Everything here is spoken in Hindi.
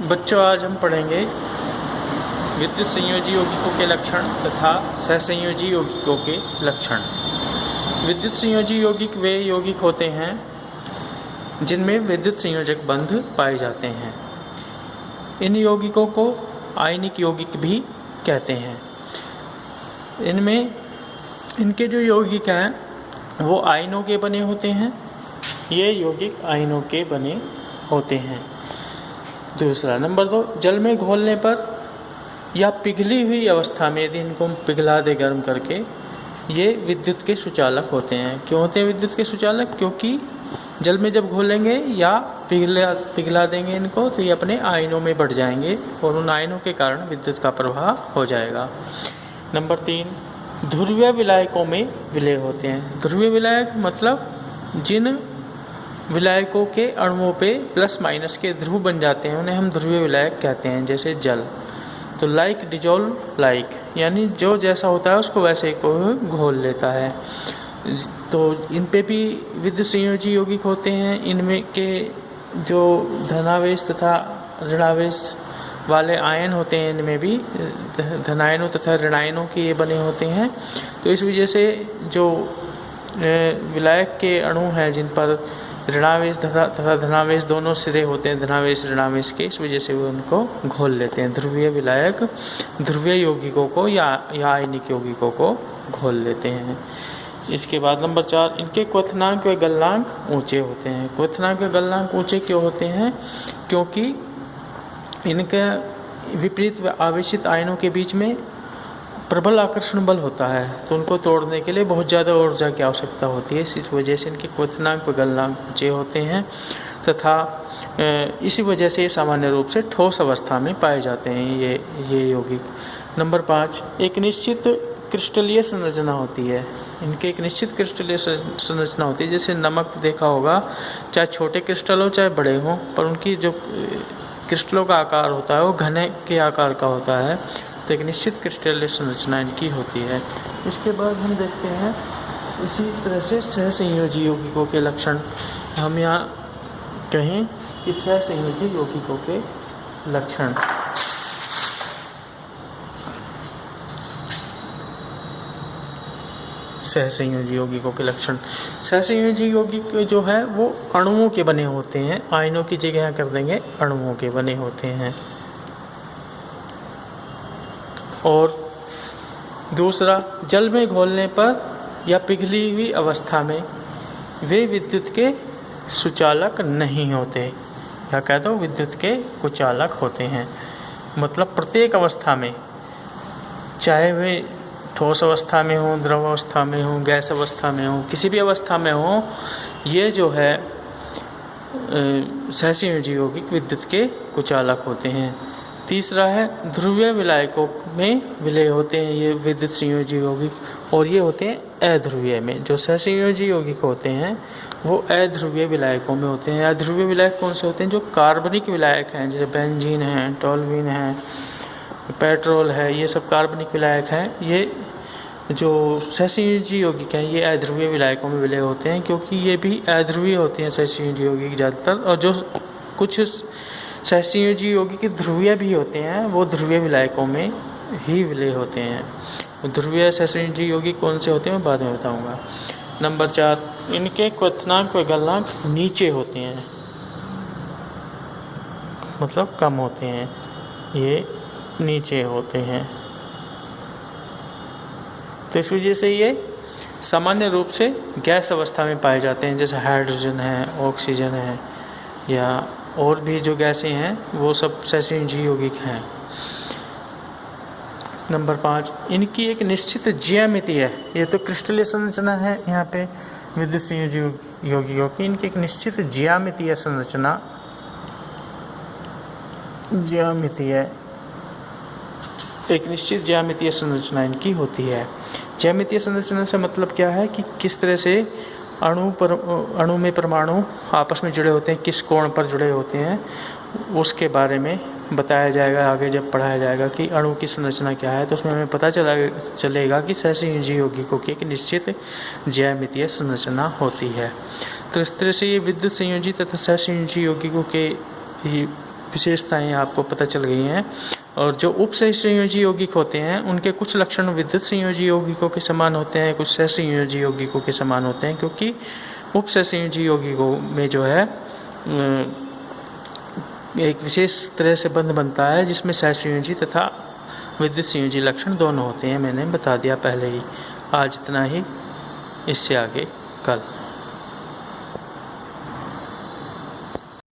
बच्चों, आज हम पढ़ेंगे विद्युत संयोजी यौगिकों के लक्षण तथा सहसंयोजी यौगिकों के लक्षण। विद्युत संयोजी यौगिक वे यौगिक होते हैं जिनमें विद्युत संयोजक बंध पाए जाते हैं। इन यौगिकों को आयनिक यौगिक भी कहते हैं। इनके जो यौगिक हैं वो आयनों के बने होते हैं। ये यौगिक आयनों के बने होते हैं। दूसरा, नंबर 2, जल में घोलने पर या पिघली हुई अवस्था में यदि इनको पिघला दे गर्म करके, ये विद्युत के सुचालक होते हैं। क्यों होते हैं विद्युत के सुचालक? क्योंकि जल में जब घोलेंगे या पिघला देंगे इनको तो ये अपने आयनों में बढ़ जाएंगे और उन आयनों के कारण विद्युत का प्रवाह हो जाएगा। नंबर 3, ध्रुवीय विलायकों में विलय होते हैं। ध्रुवीय विलायक मतलब जिन विलायकों के अणुओं पे प्लस माइनस के ध्रुव बन जाते हैं उन्हें हम ध्रुवीय विलायक कहते हैं। जैसे जल, तो लाइक डिजोल्व लाइक, यानी जो जैसा होता है उसको वैसे को घोल लेता है। तो इन पे भी विद्युत संयोजी यौगिक होते हैं। इनमें के जो धनावेश तथा ऋणावेश वाले आयन होते हैं, इनमें भी धनायनों तथा ऋणायनों के ये बने होते हैं। तो इस वजह से जो विलायक के अणु हैं जिन पर ऋणावेश तथा धनावेश दोनों सिरे होते हैं, धनावेश ऋणावेश के, इस वजह से वो उनको घोल लेते हैं। ध्रुवीय विलायक ध्रुवीय यौगिकों को या आयनिक यौगिकों को घोल लेते हैं। इसके बाद नंबर 4, इनके क्वथनांक व गलनांक ऊंचे होते हैं। क्वथनांक व गलनांक ऊंचे क्यों होते हैं? क्योंकि इनके विपरीत आवेशित आयनों के बीच में प्रबल आकर्षण बल होता है, तो उनको तोड़ने के लिए बहुत ज़्यादा ऊर्जा की आवश्यकता होती है। इस वजह से इनके क्वथनांक व गलनांक ऊंचे होते हैं तथा इसी वजह से ये सामान्य रूप से ठोस अवस्था में पाए जाते हैं ये यौगिक। नंबर 5, एक निश्चित क्रिस्टलीय संरचना होती है। इनके एक निश्चित क्रिस्टलीय संरचना होती है। जैसे नमक देखा होगा, चाहे छोटे क्रिस्टल हो चाहे बड़े हों, पर उनकी जो क्रिस्टलों का आकार होता है वो घने के आकार का होता है। तो एक निश्चित क्रिस्टलीय संरचना इनकी होती है। इसके बाद हम देखते हैं इसी तरह से सहसंयोजी यौगिकों के लक्षण। हम यहाँ कहें कि सहसंयोजी यौगिकों के लक्षण। सहसंयोजी यौगिकों के लक्षण। सहसंयोजी यौगिक जो है वो अणुओं के बने होते हैं। आयनों की जगह कर देंगे, अणुओं के बने होते हैं। और दूसरा, जल में घोलने पर या पिघली हुई अवस्था में वे विद्युत के सुचालक नहीं होते, या कह दो विद्युत के कुचालक होते हैं। मतलब प्रत्येक अवस्था में, चाहे वे ठोस अवस्था में हो, द्रव अवस्था में हो, गैस अवस्था में हो, किसी भी अवस्था में हो, ये जो है सहसंयोजी यौगिक विद्युत के कुचालक होते हैं। तीसरा है, ध्रुवीय विलायकों में विलय होते हैं ये विद्युत संयोजी यौगिक, और ये होते हैं अध्रुवीय में। जो सहसंयोजी यौगिक होते हैं वो अध्रुवीय विलायकों में होते हैं। अध्रुवीय विलायक कौन से होते हैं? जो कार्बनिक विलायक हैं, जैसे बेंजीन है, टोल्यूइन है, पेट्रोल है, ये सब कार्बनिक विलायक हैं। ये जो सहसंयोजी यौगिक हैं ये अध्रुवीय विलायकों में विलय होते हैं, क्योंकि ये भी अध्रुवीय होते हैं सहसंयोजी यौगिक ज़्यादातर। और जो कुछ सहसंयोजी यौगिक ध्रुवीय भी होते हैं वो ध्रुवीय विलायकों में ही विलय होते हैं। ध्रुवीय सहसंयोजी यौगिक कौन से होते हैं मैं बाद में बताऊंगा। नंबर 4, इनके क्वथनांक व गलनांक नीचे होते हैं, मतलब कम होते हैं, ये नीचे होते हैं। तो इस वजह से ये सामान्य रूप से गैस अवस्था में पाए जाते हैं। जैसे हाइड्रोजन है, ऑक्सीजन है, या और भी जो गैसें हैं वो सब सहसंयोजी यौगिक हैं। नंबर 5, इनकी एक निश्चित ज्यामिति है। ये तो क्रिस्टलीय संरचना है यहाँ पे विद्युत संयोजी यौगिकों की। इनकी एक निश्चित ज्यामितीय संरचना एक निश्चित ज्यामितीय संरचना इनकी होती है। ज्यामितीय संरचना से मतलब क्या है कि किस तरह से अणु में परमाणु आपस में जुड़े होते हैं, किस कोण पर जुड़े होते हैं, उसके बारे में बताया जाएगा आगे जब पढ़ाया जाएगा कि अणु की संरचना क्या है। तो उसमें हमें पता चलेगा कि सहसंयोजी यौगिकों की एक निश्चित ज्यामितीय संरचना होती है। तो इस तरह से ये विद्युत संयोजी तथा सहसंयोजी यौगिकों के विशेषताएं आपको पता चल गई हैं। और जो उपसहसंयोजी यौगिक होते हैं उनके कुछ लक्षण विद्युत संयोजी यौगिकों के समान होते हैं, कुछ सहसंयोजी यौगिकों के समान होते हैं, क्योंकि उपसहसंयोजी यौगिकों में जो है एक विशेष तरह से बंध बनता है जिसमें सहसंयोजी तथा विद्युत संयोजी लक्षण दोनों होते हैं। मैंने बता दिया पहले ही। आज इतना ही, इससे आगे कल।